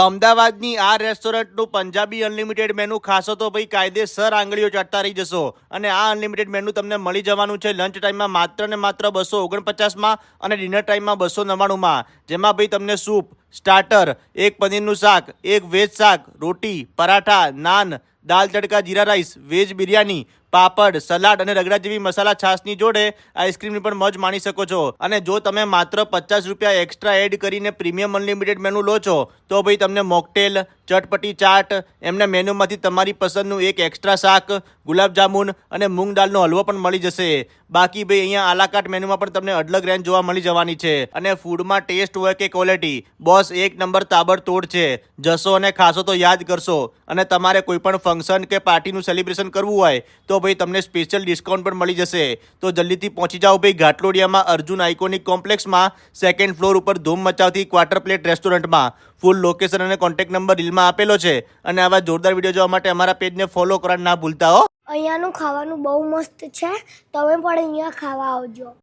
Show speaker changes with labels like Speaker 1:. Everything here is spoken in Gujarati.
Speaker 1: અમદાવાદની આ રેસ્ટોરન્ટનું પંજાબી અનલિમિટેડ મેનુ ખાશો તો ભાઈ કાયદેસર આંગળીઓ ચાટતા રહી જશો. અને આ અનલિમિટેડ મેનુ તમને મળી જવાનું છે લંચ ટાઈમમાં માત્ર ને માત્ર 249માં અને ડિનર ટાઈમમાં 299માં. જેમાં ભાઈ તમને સૂપ, સ્ટાર્ટર, એક પનીરનું શાક, એક વેજ શાક, રોટી, પરાઠા, નાન, દાલ તડકા જીરા રાઈસ, વેજ બિરયાની, પાપડ, સલાડ અને રગડા જેવી મસાલા છાશની જોડે આઈસ્ક્રીમની પણ મોજ માણી શકો છો. અને જો તમે માત્ર 50 રૂપિયા એક્સ્ટ્રા એડ કરીને પ્રીમિયમ અનલિમિટેડ મેનુ લો છો તો ભાઈ તમને મોકટેલ, ચટપટી ચાટ, એમના મેનુમાંથી તમારી પસંદનું એક એક્સ્ટ્રા શાક, ગુલાબજામુન અને મૂંગ દાળનો હલવો પણ મળી જશે. બાકી ભાઈ અહીંયા આલાકાટ મેનુમાં પણ તમને અઢળક રેન્જ જોવા મળી જવાની છે. અને ફૂડમાં ટેસ્ટ હોય કે ક્વોલિટી, બોસ એક નંબર તાબડતોડ છે. જશો અને ખાશો તો યાદ કરશો. અને તમારે કોઈ પણ ફંક્શન કે પાર્ટીનું સેલિબ્રેશન કરવું હોય તો ભાઈ તમને સ્પેશિયલ ડિસ્કાઉન્ટ પણ મળી જશે. તો જલ્દીથી પહોંચી જાઓ ભાઈ ઘાટલોડિયામાં અર્જુન આઇકોનિક કોમ્પ્લેક્સમાં સેકન્ડ ફ્લોર ઉપર ધૂમ મચાવતી ક્વાર્ટર પ્લેટ રેસ્ટોરન્ટમાં. ફૂલ લોકેશન અને કોન્ટેક્ટ નંબર રીલમાં આપેલો છે. અને આવા જોરદાર વિડીયો જોવા માટે અમારા પેજને ફોલો કરવાનું ના ભૂલતા હો.
Speaker 2: અહીંયાનું ખાવાનું બહુ મસ્ત છે, તમે પણ અહીંયા ખાવા આવજો.